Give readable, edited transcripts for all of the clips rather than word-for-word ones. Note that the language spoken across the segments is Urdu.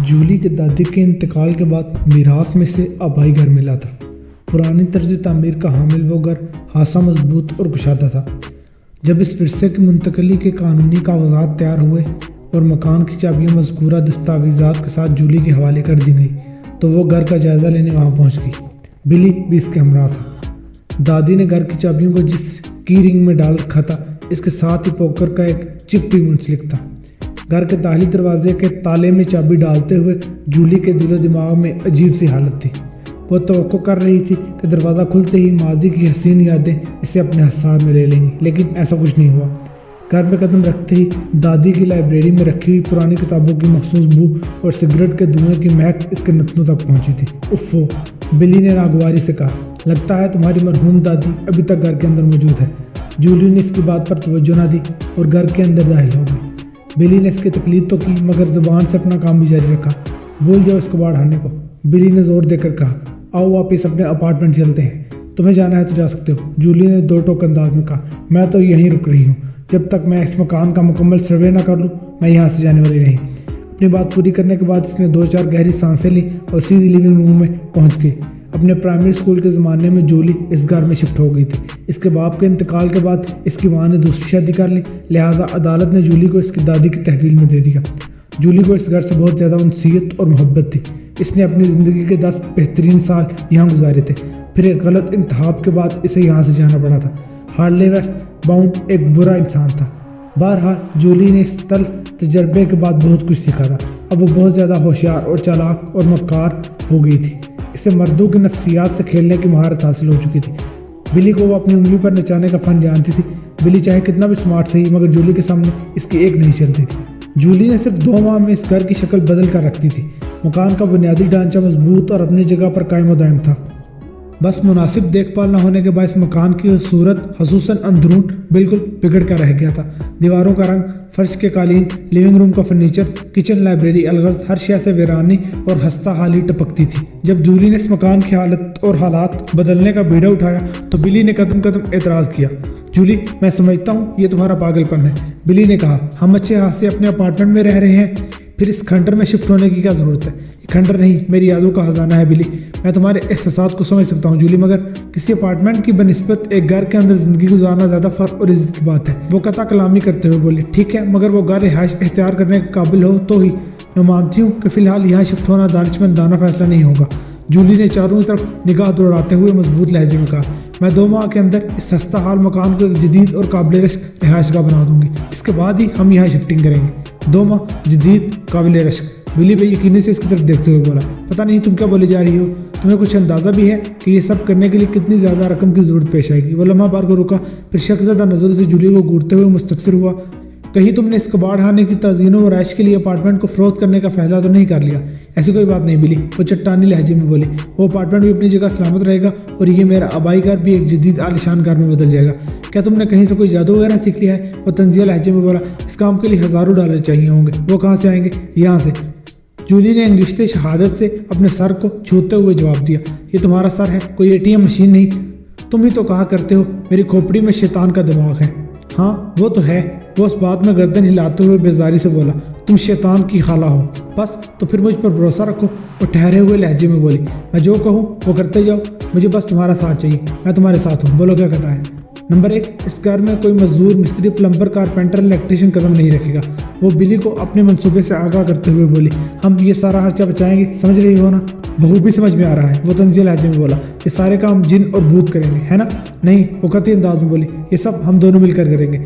جولی کے دادی کے انتقال کے بعد میراث میں سے آبائی گھر ملا تھا۔ پرانی طرز تعمیر کا حامل وہ گھر خاصا مضبوط اور کشادہ تھا۔ جب اس ورثے کی منتقلی کے قانونی کاغذات تیار ہوئے اور مکان کی چابیاں مذکورہ دستاویزات کے ساتھ جولی کے حوالے کر دی گئی تو وہ گھر کا جائزہ لینے وہاں پہنچ گئی۔ بلی بھی اس کے ہمراہ تھا۔ دادی نے گھر کی چابیوں کو جس کی رنگ میں ڈال رکھا تھا اس کے ساتھ ہی پوکر کا ایک چپ بھی منسلک تھا۔ گھر کے داخلی دروازے کے تالے میں چابی ڈالتے ہوئے جولی کے دل و دماغ میں عجیب سی حالت تھی۔ وہ توقع کر رہی تھی کہ دروازہ کھلتے ہی ماضی کی حسین یادیں اسے اپنے حصار میں لے لیں گی، لیکن ایسا کچھ نہیں ہوا۔ گھر میں قدم رکھتے ہی دادی کی لائبریری میں رکھی ہوئی پرانی کتابوں کی مخصوص بو اور سگریٹ کے دھوئیں کی مہک اس کے نتنوں تک پہنچی تھی۔ افو، بلی نے ناگواری سے کہا، لگتا ہے تمہاری مرحوم دادی ابھی تک گھر کے اندر موجود ہے۔ جولی نے اس کی بات پر توجہ نہ دی اور گھر کے اندر داخل ہو گئی۔ بلی نے اس کی تقلید تو کی مگر زبان سے اپنا کام بھی جاری رکھا۔ بھول جاؤ اس کباڑ خانے کو، بلی نے زور دے کر کہا۔ آؤ واپس اپنے اپارٹمنٹ چلتے ہیں، تمہیں جانا ہے تو جا سکتے ہو، جولی نے دو ٹوک انداز میں کہا۔ میں تو یہیں رک رہی ہوں، جب تک میں اس مکان کا مکمل سروے نہ کر لوں میں یہاں سے جانے والی نہیں۔ اپنی بات پوری کرنے کے بعد اس نے 2-4 گہری سانسیں لی اور سیدھی لیونگ روم میں پہنچ گئی۔ اپنے پرائمری اسکول کے زمانے میں جولی اس گھر میں شفٹ ہو گئی تھی۔ اس کے باپ کے انتقال کے بعد اس کی ماں نے دوسری شادی کر لی، لہٰذا عدالت نے جولی کو اس کی دادی کی تحویل میں دے دیا۔ جولی کو اس گھر سے بہت زیادہ انسیت اور محبت تھی۔ اس نے اپنی زندگی کے 10 بہترین سال یہاں گزارے تھے، پھر ایک غلط انتخاب کے بعد اسے یہاں سے جانا پڑا تھا۔ ہارلے ویسٹ باؤنڈ ایک برا انسان تھا۔ بہرحال جولی نے اس تجربے کے بعد بہت کچھ سیکھا تھا۔ اب وہ بہت زیادہ ہوشیار اور چالاک اور مکار ہو گئی تھی۔ اسے مردوں کی نفسیات سے کھیلنے کی مہارت حاصل ہو چکی تھی۔ بلی کو وہ اپنی انگلی پر نچانے کا فن جانتی تھی۔ بلی چاہے کتنا بھی سمارٹ تھی مگر جولی کے سامنے اس کی ایک نہیں چلتی تھی۔ جولی نے صرف 2 ماہ میں اس گھر کی شکل بدل کر رکھ دی تھی۔ مکان کا بنیادی ڈھانچہ مضبوط اور اپنی جگہ پر قائم و دائم تھا، بس مناسب دیکھ بھال نہ ہونے کے باعث مکان کی صورت خصوصاً اندرون بالکل بگڑ کر رہ گیا تھا۔ دیواروں کا رنگ، فرش کے قالین، لیونگ روم کا فرنیچر، کچن، لائبریری، الغرض ہر شے سے ویرانی اور خستہ حالی ٹپکتی تھی۔ جب جولی نے اس مکان کی حالت اور حالات بدلنے کا بیڑا اٹھایا تو بلی نے قدم اعتراض کیا۔ جولی، میں سمجھتا ہوں یہ تمہارا پاگل پن ہے، بلی نے کہا۔ ہم اچھے ہاتھ سے اپنے اپارٹمنٹ میں رہ رہے ہیں، پھر اس کھنڈر میں شفٹ ہونے کی کیا ضرورت ہے؟ یہ کھنڈر نہیں، میری یادوں کا خزانہ ہے بلی۔ میں تمہارے احساسات کو سمجھ سکتا ہوں جولی، مگر کسی اپارٹمنٹ کی بنسبت ایک گھر کے اندر زندگی گزارنا زیادہ فرق اور عزت کی بات ہے۔ وہ قطع کلامی کرتے ہوئے بولی، ٹھیک ہے مگر وہ گھر رہائش اختیار کرنے کے قابل ہو تو ہی۔ میں مانتی ہوں کہ فی الحال یہاں شفٹ ہونا دانشمندانہ فیصلہ نہیں ہوگا، جولی نے چاروں طرف نگاہ دوڑاتے ہوئے مضبوط لہجے میں کہا۔ میں 2 ماہ کے اندر اس سستا حال مکان کو ایک جدید اور قابل رشک رہائش گاہ بنا دوں گی، اس کے بعد ہی ہم یہاں شفٹنگ کریں گے۔ 2 ماہ، جدید، قابل رشک، بلی بے یقینی سے اس کی طرف دیکھتے ہوئے بولا۔ پتہ نہیں تم کیا بولے جا رہی ہو، تمہیں کچھ اندازہ بھی ہے کہ یہ سب کرنے کے لیے کتنی زیادہ رقم کی ضرورت پیش آئے گی؟ وہ لمحہ بھر کو رکا، پھر شک زدہ نظروں سے جولی کو گھورتے ہوئے مستفسر ہوا۔ کہیں تم نے اس کباڑ خانے کی تزئین و آرائش کے لیے اپارٹمنٹ کو فروخت کرنے کا فیصلہ تو نہیں کر لیا؟ ایسی کوئی بات نہیں بلی، وہ چٹانی لہجے میں بولی۔ وہ اپارٹمنٹ بھی اپنی جگہ سلامت رہے گا اور یہ میرا آبائی گھر بھی ایک جدید عالیشان گھر میں بدل جائے گا۔ کیا تم نے کہیں سے کوئی جادو وغیرہ سیکھ لیا ہے؟ وہ طنزیہ لہجے میں بولا۔ اس کام کے لیے $1000 چاہیے ہوں گے، وہ کہاں سے آئیں گے؟ یہاں سے، جولی نے انگشت شہادت سے اپنے سر کو چھوتے ہوئے جواب دیا۔ یہ تمہارا سر ہے، کوئی ATM مشین نہیں۔ تم ہی تو کہا کرتے ہو میری کھوپڑی میں شیطان کا دماغ ہے۔ ہاں وہ تو ہے، وہ اس بات میں گردن ہلاتے ہوئے بیزاری سے بولا۔ تم شیطان کی خالہ ہو، بس تو پھر مجھ پر بھروسہ رکھو۔ وہ ٹھہرے ہوئے لہجے میں بولی۔ میں جو کہوں وہ کرتے جاؤ، مجھے بس تمہارا ساتھ چاہیے، میں تمہارے ساتھ ہوں، بولو کیا کرنا ہے۔ نمبر 1، اس گھر میں کوئی مزدور، مستری، پلمبر، کارپینٹر، الیکٹریشین قدم نہیں رکھے گا۔ وہ بلی کو اپنے منصوبے سے آگاہ کرتے ہوئے بولی۔ ہم یہ سارا خرچہ بچائیں گے، سمجھ رہی ہو نا؟ بخوبی سمجھ میں آ رہا ہے، وہ طنزیہ لہجے میں بولا۔ یہ سارے کام جن اور بھوت کریں گے، ہے نا؟ نہیں، وہ قطعی انداز میں بولی۔ یہ سب ہم دونوں مل کر کریں گے۔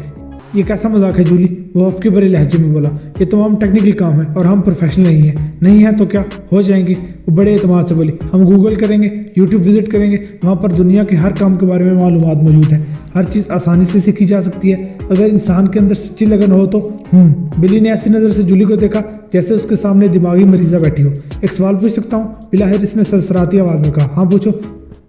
یہ کیسا مذاق ہے جولی؟ وہ افق کے بڑے لہجے میں بولا۔ یہ تمام ٹیکنیکل کام ہے اور ہم پروفیشنل نہیں ہیں۔ نہیں ہیں تو کیا ہو جائیں گے؟ وہ بڑے اعتماد سے بولی۔ ہم گوگل کریں گے، YouTube وزٹ کریں گے، وہاں پر دنیا کے ہر کام کے بارے میں معلومات موجود ہیں۔ ہر چیز آسانی سے سیکھی جا سکتی ہے اگر انسان کے اندر سچی لگن ہو تو۔ بلی نے ایسی نظر سے جولی کو دیکھا جیسے اس کے سامنے دماغی مریضہ بیٹھی ہو۔ ایک سوال پوچھ سکتا ہوں؟ بلاخر اس نے سرسراتی آواز میں کہا۔ ہاں پوچھو،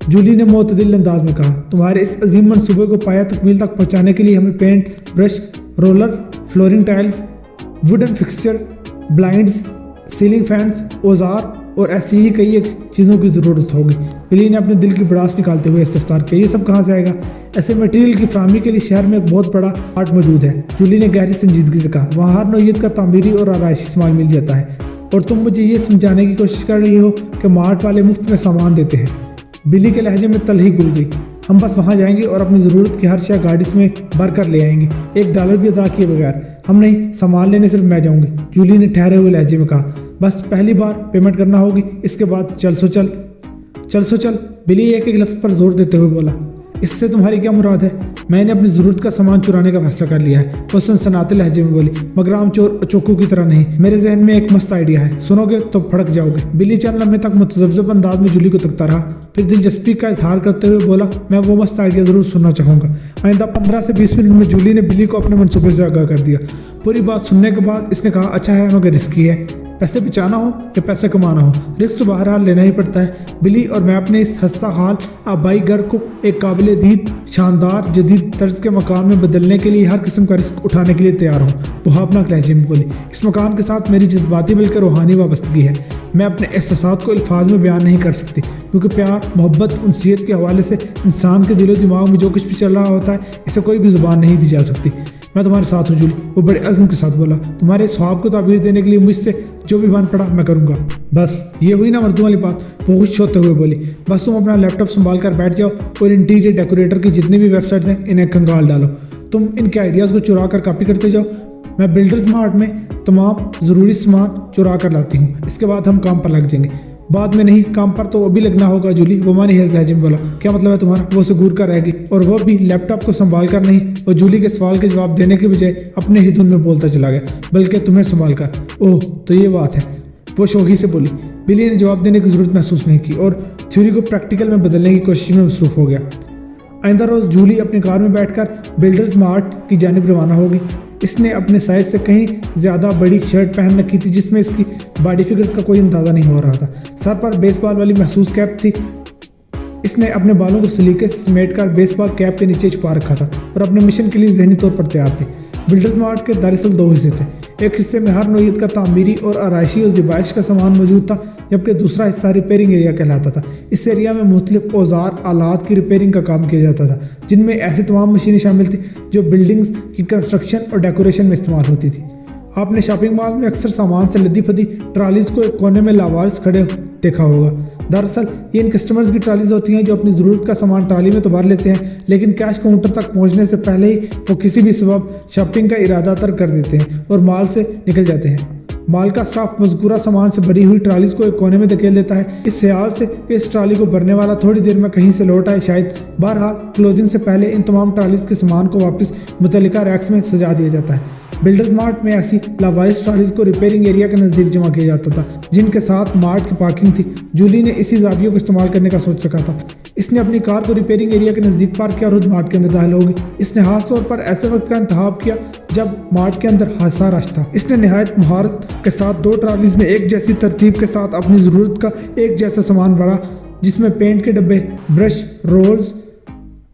جولی نے معتدل انداز میں کہا۔ تمہارے اس عظیم منصوبے کو پایہ تکمیل تک پہنچانے کے لیے ہمیں paint, brush, roller, flooring tiles, wooden fixture, blinds, ceiling fans, اوزار اور ایسی ہی کئی ایک چیزوں کی ضرورت ہوگی۔ بلی نے اپنے دل کی بڑاس نکالتے ہوئے استفسار کیا۔ یہ سب کہاں سے آئے گا؟ ایسے مٹیریل کی فراہمی کے لیے شہر میں ایک بہت بڑا آرٹ موجود ہے، جولی نے گہری سنجیدگی سے کہا۔ وہاں ہر نوعیت کا تعمیری اور آرائشی سامان مل جاتا ہے۔ اور تم مجھے یہ سمجھانے کی کوشش کر رہی ہو کہ مارٹ والے مفت میں سامان دیتے ہیں۔ بلی کے لہجے میں تل ہی گل گئی۔ ہم بس وہاں جائیں گے اور اپنی ضرورت کی ہر شے گاڑی میں بھر کر لے آئیں گے، $1 بھی ادا کیے بغیر۔ ہم نہیں، سامان لینے صرف میں جاؤں گی، جولی نے ٹھہرے ہوئے لہجے میں کہا۔ بس پہلی بار پیمنٹ کرنا ہوگی، اس کے بعد چل سو چل، بلی ایک ایک لفظ پر زور دیتے ہوئے بولا۔ اس سے تمہاری کیا مراد ہے؟ میں نے اپنی ضرورت کا سامان چرانے کا فیصلہ کر لیا ہے، وہ سنسناتے لہجے میں بولی، مگر عام چور چوکو کی طرح نہیں۔ میرے ذہن میں ایک مست آئیڈیا ہے، سنو گے تو پھڑک جاؤ گے۔ بلی چند لمحے تک متذبذب انداز میں جولی کو تکتا رہا، پھر دلچسپی کا اظہار کرتے ہوئے بولا، میں وہ مست آئیڈیا ضرور سننا چاہوں گا۔ آئندہ 15 سے 20 منٹ میں جولی نے بلی کو اپنے منصوبے سے آگاہ کر دیا۔ پوری بات سننے کے بعد اس نے کہا، اچھا ہے مگر رسکی ہے، پیسے بچانا ہو یا پیسے کمانا ہو، رسک تو بہرحال لینا ہی پڑتا ہے۔ بلی اور میں اپنے اس ہستہ حال آبائی گھر کو ایک قابل دید شاندار جدید طرز کے مکان میں بدلنے کے لیے ہر قسم کا رسک اٹھانے کے لیے تیار ہوں، وہ بھاپناک لہجے میں بولی۔ اس مکان کے ساتھ میری جذباتی بلکہ روحانی وابستگی ہے۔ میں اپنے احساسات کو الفاظ میں بیان نہیں کر سکتی، کیونکہ پیار، محبت، انسیت کے حوالے سے انسان کے دل و دماغ میں جو کچھ بھی چل رہا ہوتا ہے، اسے کوئی بھی زبان نہیں دی جا سکتی۔ میں تمہارے ساتھ ہوں جولی، وہ بڑے عزم کے ساتھ بولا۔ تمہارے اس خواب کو تعبیر دینے کے لیے مجھ سے جو بھی بن پڑا میں کروں گا۔ بس یہ ہوئی نا مردوں والی بات، وہ خوش ہوتے ہوئے بولی۔ بس تم اپنا لیپ ٹاپ سنبھال کر بیٹھ جاؤ اور انٹیریئر ڈیکوریٹر کی جتنی بھی ویب سائٹس ہیں انہیں کنگال ڈالو۔ تم ان کے آئیڈیاز کو چرا کر کاپی کرتے جاؤ، میں بلڈرز مارٹ میں تمام ضروری سامان چرا کر لاتی ہوں، اس کے بعد ہم کام پر لگ جائیں گے۔ بعد میں نہیں، کام پر تو ابھی لگنا ہوگا جولی، وہ مانی ہیز لہجے میں بولا۔ کیا مطلب ہے تمہارا؟ وہ اسے گور کر رہ گئی، اور وہ بھی لیپ ٹاپ کو سنبھال کر نہیں، وہ جولی کے سوال کے جواب دینے کے بجائے اپنے ہی دھن میں بولتا چلا گیا، بلکہ تمہیں سنبھال کر۔ اوہ تو یہ بات ہے، وہ شوخی سے بولی۔ بلی نے جواب دینے کی ضرورت محسوس نہیں کی اور تھیوری کو پریکٹیکل میں بدلنے کی کوشش میں مصروف ہو گیا۔ آئندہ روز جولی اپنی کار میں بیٹھ کر بلڈرز مارٹ کی جانب روانہ ہوگی۔ اس نے اپنے سائز سے کہیں زیادہ بڑی شرٹ پہن رکھی تھی، جس میں اس کی باڈی فگرز کا کوئی اندازہ نہیں ہو رہا تھا۔ سر پر بیس بال والی محسوس کیپ تھی۔ اس نے اپنے بالوں کو سلیقے سے سمیٹ کر بیس بال کیپ کے نیچے چھپا رکھا تھا اور اپنے مشن کے لیے ذہنی طور پر تیار تھی۔ بلڈرز مارٹ کے دراصل 2 حصے تھے، ایک حصے میں ہر نوعیت کا تعمیری اور آرائشی اور زیبائش کا سامان موجود تھا، جبکہ دوسرا حصہ ریپیئرنگ ایریا کہلاتا تھا۔ اس ایریا میں مختلف اوزار آلات کی ریپیئرنگ کا کام کیا جاتا تھا، جن میں ایسی تمام مشینیں شامل تھیں جو بلڈنگز کی کنسٹرکشن اور ڈیکوریشن میں استعمال ہوتی تھی۔ آپ نے شاپنگ مال میں اکثر سامان سے لدی پھدی ٹرالیز کو ایک کونے میں لاوارث کھڑے دیکھا ہوگا۔ دراصل یہ ان کسٹمرز کی ٹرالیز ہوتی ہیں جو اپنی ضرورت کا سامان ٹرالی میں تو بھر لیتے ہیں، لیکن کیش کاؤنٹر تک پہنچنے سے پہلے ہی وہ کسی بھی سبب شاپنگ کا ارادہ ترک کر دیتے ہیں اور مال سے نکل جاتے ہیں۔ مال کا سٹاف مذکورہ سامان سے بھری ہوئی ٹرالیز کو ایک کونے میں دھکیل دیتا ہے، اس خیال سے کہ اس ٹرالی کو بھرنے والا تھوڑی دیر میں کہیں سے لوٹ آئے شاید۔ بہرحال کلوزنگ سے پہلے ان تمام ٹرالیز کے سامان کو واپس متعلقہ ریکس میں سجا دیا جاتا ہے۔ بلڈرز مارٹ میں ایسی لاوارث ٹرالیز کو ریپیئرنگ ایریا کے نزدیک جمع کیا جاتا تھا، جن کے ساتھ مارٹ کی پارکنگ تھی۔ جولی نے اسی زاویے کو استعمال کرنے کا سوچ رکھا تھا۔ اس نے اپنی کار کو ریپیئرنگ ایریا کے نزدیک پارک کیا اور خود مارٹ کے اندر داخل ہوگی۔ اس نے خاص طور پر ایسے وقت کا انتخاب کیا جب مارٹ کے اندر خاصا رش تھا۔ اس نے نہایت مہارت کے ساتھ 2 ٹرالیز میں ایک جیسی ترتیب کے ساتھ اپنی ضرورت کا ایک جیسا سامان بھرا، جس میں پینٹ کے ڈبے، brush, rules,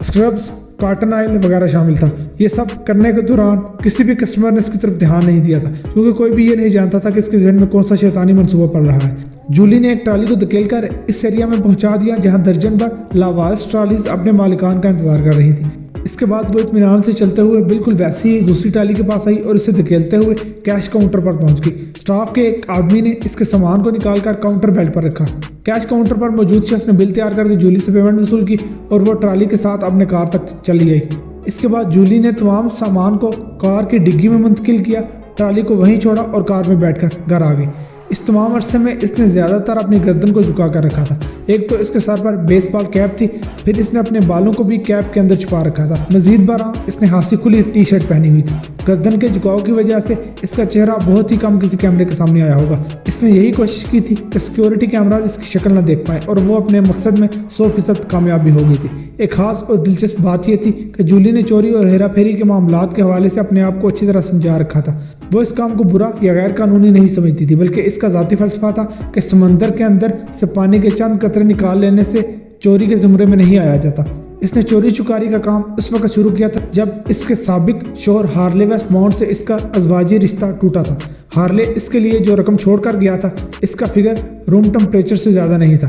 Scrubs, cotton oil وغیرہ شامل تھا۔ یہ سب کرنے کے دوران کسی بھی کسٹمر نے اس کی طرف دھیان نہیں دیا تھا، کیونکہ کوئی بھی یہ نہیں جانتا تھا کہ اس کے ذہن میں کون سا شیطانی منصوبہ پڑ رہا ہے۔ جولی نے ایک ٹرالی کو دھکیل کر اس ایریا میں پہنچا دیا جہاں درجن بھر لاوارث ٹرالیز اپنے مالکان کا انتظار کر رہی تھیں۔ اس کے بعد وہ اطمینان سے چلتے ہوئے بالکل ویسی ہی دوسری ٹرالی کے پاس آئی اور اسے دھکیلتے ہوئے کیش کاؤنٹر پر پہنچ گئی۔ اسٹاف کے ایک آدمی نے اس کے سامان کو نکال کر کاؤنٹر بیلٹ پر رکھا۔ کیش کاؤنٹر پر موجود شخص نے بل تیار کر کے جولی سے پیمنٹ وصول کی اور وہ ٹرالی کے ساتھ اپنے کار تک چلی گئی۔ اس کے بعد جولی نے تمام سامان کو کار کی ڈگی میں منتقل کیا، ٹرالی کو وہیں چھوڑا اور کار میں بیٹھ کر گھر آ گئی۔ اس تمام عرصے میں اس نے زیادہ تر اپنی گردن کو جھکا کر رکھا تھا۔ ایک تو اس کے سر پر بیس بال کیپ تھی، پھر اس نے اپنے بالوں کو بھی کیپ کے اندر چھپا رکھا تھا۔ مزید برآں اس نے ہاتھ سے کھلی ٹی شرٹ پہنی ہوئی تھی۔ گردن کے جھکاؤ کی وجہ سے اس کا چہرہ بہت ہی کم کسی کیمرے کے سامنے آیا ہوگا۔ اس نے یہی کوشش کی تھی کہ سیکیورٹی کیمراز اس کی شکل نہ دیکھ پائے، اور وہ اپنے مقصد میں 100% کامیاب بھی ہو گئی تھی۔ ایک خاص اور دلچسپ بات یہ تھی کہ جولی نے چوری اور ہیرا پھیری کے معاملات کے حوالے سے اپنے آپ کو اچھی طرح سمجھا رکھا تھا۔ وہ اس کام کو برا یا غیر قانونی نہیں سمجھتی تھی، بلکہ اس کا ذاتی فلسفہ تھا کہ سمندر کے اندر سے پانی کے چند قطرے نکال لینے سے چوری کے زمرے میں نہیں آیا جاتا۔ اس نے چوری چکاری کا کام اس وقت شروع کیا تھا جب اس کے سابق شوہر ہارلے ویسٹ ماؤنٹ سے اس کا ازواجی رشتہ ٹوٹا تھا۔ ہارلے اس کے لیے جو رقم چھوڑ کر گیا تھا، اس کا فگر روم ٹمپریچر سے زیادہ نہیں تھا۔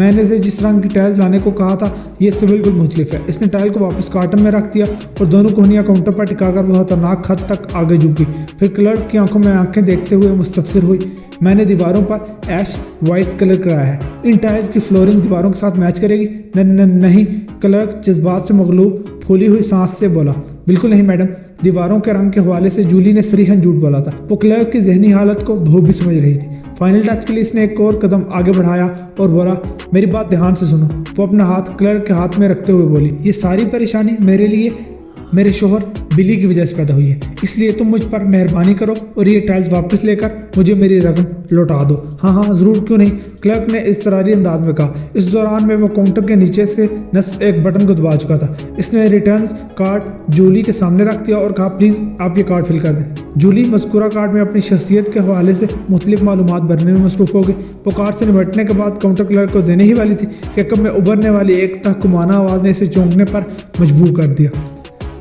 میں نے اسے جس رنگ کی ٹائلز لانے کو کہا تھا یہ اس سے بالکل مختلف ہے۔ اس نے ٹائل کو واپس کارٹن میں رکھ دیا اور دونوں کوہنیاں کاؤنٹر پر ٹکا کر وہ خطرناک حد تک آگے جھک گئی۔ پھر کلرک کی آنکھوں میں آنکھیں دیکھتے ہوئے مستفسر ہوئی۔ میں نے دیواروں پر ایش وائٹ کلر کرایا ہے، ان ٹائلز کی فلورنگ دیواروں کے ساتھ میچ کرے گی؟ نہیں، کلرک جذبات سے مغلوب پھولی ہوئی سانس سے بولا۔ بالکل نہیں میڈم، دیواروں کے رنگ کے حوالے سے جولی نے صریحاً جھوٹ بولا تھا۔ وہ کلرک کی ذہنی حالت کو بخوبی سمجھ رہی تھی۔ فائنل ٹچ کے لیے اس نے ایک اور قدم آگے بڑھایا اور بولا، میری بات دھیان سے سنو۔ وہ اپنا ہاتھ کلرک کے ہاتھ میں رکھتے ہوئے بولی، یہ ساری پریشانی میرے لیے میرے شوہر بلی کی وجہ سے پیدا ہوئی ہے، اس لیے تم مجھ پر مہربانی کرو اور یہ ٹائلز واپس لے کر مجھے میری رقم لوٹا دو۔ ہاں ضرور، کیوں نہیں، کلرک نے اضطراری انداز میں کہا۔ اس دوران میں وہ کاؤنٹر کے نیچے سے نصب ایک بٹن کو دبا چکا تھا۔ اس نے ریٹرنز کارڈ جولی کے سامنے رکھ دیا اور کہا، پلیز آپ یہ کارڈ فل کر دیں۔ جولی مذکورہ کارڈ میں اپنی شخصیت کے حوالے سے مختلف معلومات بھرنے میں مصروف ہو گئی۔ وہ کارڈ سے نمٹنے کے بعد کاؤنٹر کلرک کو دینے ہی والی تھی کہ کم میں ابھرنے والی ایک تحکمانہ آواز نے اسے چونکنے پر مجبور کر دیا۔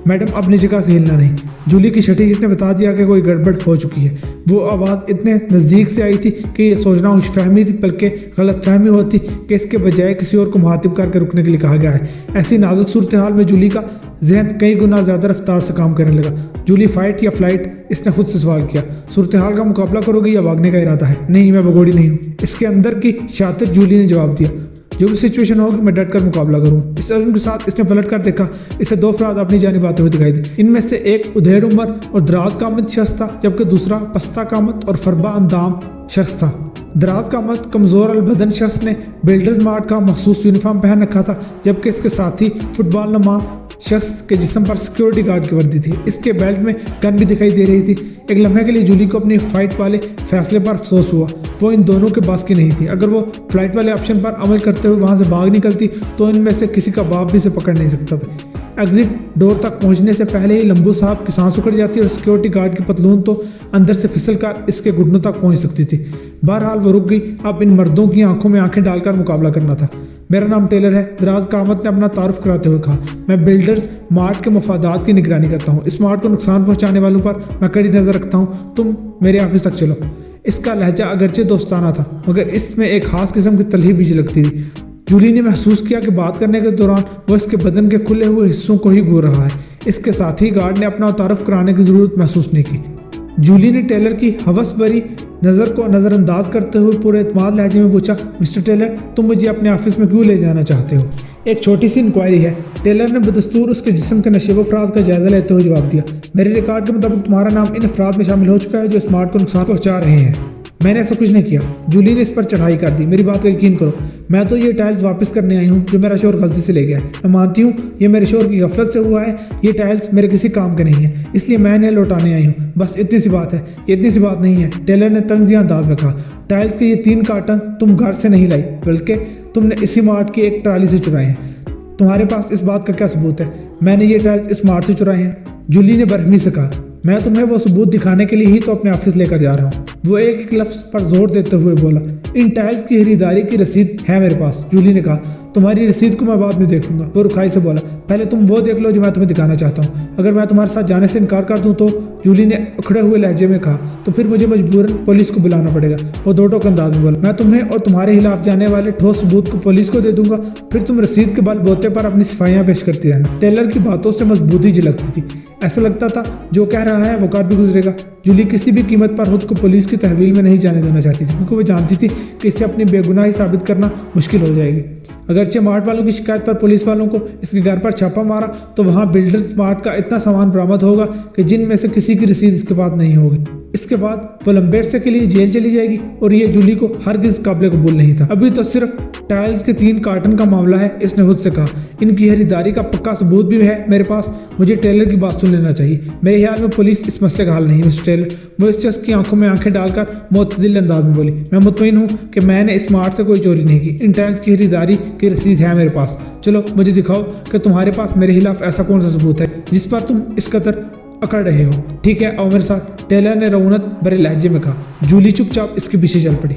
میڈم اپنی جگہ سے ہلنا نہیں۔ جولی کی چھٹی جس نے بتا دیا کہ کوئی گڑبڑ ہو چکی ہے۔ وہ آواز اتنے نزدیک سے آئی تھی کہ یہ سوچنا خوش فہمی تھی بلکہ غلط فہمی ہوتی کہ اس کے بجائے کسی اور کو مخاطب کر کے رکنے کے لیے کہا گیا ہے۔ ایسی نازک صورتحال میں جولی کا ذہن کئی گنا زیادہ رفتار سے کام کرنے لگا۔ جولی، فائٹ یا فلائٹ؟ اس نے خود سے سوال کیا۔ صورتحال کا مقابلہ کرو گی یا بھاگنے کا ارادہ ہے؟ نہیں، میں بھگوڑی نہیں ہوں، اس کے اندر کی شاطر جولی نے جواب دیا۔ جو بھی سچویشن ہوگی میں ڈٹ کر مقابلہ کروں۔ اس عزم کے ساتھ اس نے پلٹ کر دیکھا۔ اسے دو افراد اپنی جانب آتے ہوئے دکھائی دی۔ ان میں سے ایک ادھیڑ عمر اور دراز قامت شخص تھا جبکہ دوسرا پستہ قامت اور فربا اندام شخص تھا۔ دراز قامت کمزور البدن شخص نے بلڈرز مارٹ کا مخصوص یونیفارم پہن رکھا تھا جبکہ اس کے ساتھی فٹ بال نما شخص کے جسم پر سیکیورٹی گارڈ کی وردی تھی۔ اس کے بیلٹ میں گن بھی دکھائی دے رہی تھی۔ ایک لمحے کے لیے جولی کو اپنی فائٹ والے فیصلے پر افسوس ہوا۔ وہ ان دونوں کے باس کی نہیں تھی۔ اگر وہ فلائٹ والے آپشن پر عمل کرتے ہوئے وہاں سے بھاگ نکلتی تو ان میں سے کسی کا باپ بھی اسے پکڑ نہیں سکتا تھا۔ ایگزٹ ڈور تک پہنچنے سے پہلے ہی لمبو صاحب کی سانس اکڑ جاتی اور سیکیورٹی گارڈ کی پتلون تو اندر سے پھسل کر اس کے گھٹنوں تک پہنچ سکتی تھی۔ بہرحال وہ رک گئی۔ اب ان مردوں کی آنکھوں میں آنکھیں ڈال کر مقابلہ کرنا تھا۔ میرا نام ٹیلر ہے، دراز قامت نے اپنا تعارف کراتے ہوئے کہا۔ میں بلڈرز مارٹ کے مفادات کی نگرانی کرتا ہوں۔ اس مارٹ کو نقصان پہنچانے والوں پر میں کڑی نظر رکھتا ہوں۔ تم میرے آفس تک چلو۔ اس کا لہجہ اگرچہ دوستانہ تھا مگر اس میں ایک خاص قسم کی تلخی بھی جھلکتی تھی۔ جولی نے محسوس کیا کہ بات کرنے کے دوران وہ اس کے بدن کے کھلے ہوئے حصوں کو ہی گور رہا ہے۔ اس کے ساتھ ہی گارڈ نے اپنا تعارف کرانے کی ضرورت محسوس نہیں کی۔ جولی نے ٹیلر کی ہوس بھری نظر کو نظر انداز کرتے ہوئے پورے اعتماد لہجے میں پوچھا، مسٹر ٹیلر تم مجھے اپنے آفس میں کیوں لے جانا چاہتے ہو؟ ایک چھوٹی سی انکوائری ہے، ٹیلر نے بدستور اس کے جسم کے نشیب و فراز کا جائزہ لیتے ہوئے جواب دیا۔ میرے ریکارڈ کے مطابق تمہارا نام ان افراد میں شامل ہو چکا ہے جو اسمارٹ کو نقصان پہنچا رہے ہیں۔ میں نے ایسا کچھ نہیں کیا۔ جولی نے اس پر چڑھائی کر دی۔ میری بات کا یقین کرو، میں تو یہ ٹائلز واپس کرنے آئی ہوں جو میرا شوہر غلطی سے لے گیا ہے۔ میں مانتی ہوں یہ میرے شوہر کی غفلت سے ہوا ہے، یہ ٹائلز میرے کسی کام کے نہیں ہیں، اس لیے میں انہیں لوٹانے آئی ہوں، بس اتنی سی بات ہے۔ یہ اتنی سی بات نہیں ہے، ٹیلر نے طنزیہ انداز میں کہا۔ ٹائلز کے یہ 3 کارٹن تم گھر سے نہیں لائی بلکہ تم نے اسی مارٹ کی ایک ٹرالی سے چرائے ہیں۔ تمہارے پاس اس بات کا کیا ثبوت ہے؟ میں نے یہ ٹائلز اس مارٹ سے چرائے ہیں، جولی نے برہمی سے کہا۔ میں تمہیں وہ ثبوت دکھانے کے لیے ہی تو اپنے آفس لے کر جا رہا ہوں، وہ ایک لفظ پر زور دیتے ہوئے بولا۔ ان ٹائلز کی خریداری کی رسید ہے میرے پاس، جولی نے کہا۔ تمہاری رسید کو میں بعد میں دیکھوں گا، وہ رکھائی سے بولا۔ پہلے تم وہ دیکھ لو جو میں تمہیں دکھانا چاہتا ہوں۔ اگر میں تمہارے ساتھ جانے سے انکار کر دوں تو، جولی نے اکھڑے ہوئے لہجے میں کہا، تو پھر مجھے مجبوراً پولیس کو بلانا پڑے گا، وہ دو ٹوک انداز میں بولا۔ میں تمہیں اور تمہارے خلاف جانے والے ٹھوس ثبوت کو پولیس کو دے دوں گا، پھر تم رسید کے بل بوتے پر اپنی صفائیاں پیش کرتی رہنا۔ ٹیلر کی باتوں سے مضبوطی جھلکتی تھی، ایسا لگتا تھا جو کہہ رہا ہے وہ کر بھی گزرے گا۔ جولی کسی بھی قیمت پر خود کو پولیس کی تحویل میں نہیں جانے دینا چاہتی تھی کیونکہ وہ جانتی تھی کہ اسے اپنی بے گناہی ثابت کرنا مشکل ہو جائے گی۔ اگرچہ مارٹ والوں کی شکایت پر پولیس والوں کو اس کے گھر پر چھاپا مارا تو وہاں بلڈرز مارٹ کا اتنا سامان برآمد ہوگا کہ جن میں سے کسی کی رسید اس کے پاس نہیں ہوگی۔ اس کے بعد وہ لمبے عرصے کے لیے جیل چلی جائے گی اور یہ جولی کو ہرگز قابل قبول نہیں تھا۔ ابھی تو صرف ٹائلز کے 3 کارٹن کا معاملہ ہے، اس نے خود سے کہا۔ ان کی خریداری کا پکا ثبوت بھی ہے میرے پاس، مجھے ٹیلر کی بات سن لینا چاہیے۔ میرے خیال میں پولیس اس مسئلے کا حل نہیں، مسٹر ٹیلر، وہ اس شخص کی آنکھوں میں آنکھیں ڈال کر معتدل انداز میں بولی۔ میں مطمئن ہوں کہ میں نے اس مارٹ سے کوئی چوری نہیں کی، ان ٹائلز کی خریداری کی رسید ہے میرے پاس۔ چلو مجھے دکھاؤ کہ تمہارے پاس میرے خلاف ایسا کون سا ثبوت ہے جس پر تم اس قدر اکڑ رہے ہو۔ ٹھیک ہے آؤ میرے ساتھ، ٹیلر نے رعونت بھرے لہجے میں کہا۔ جولی چپ چاپ اس کے پیچھے چل پڑی۔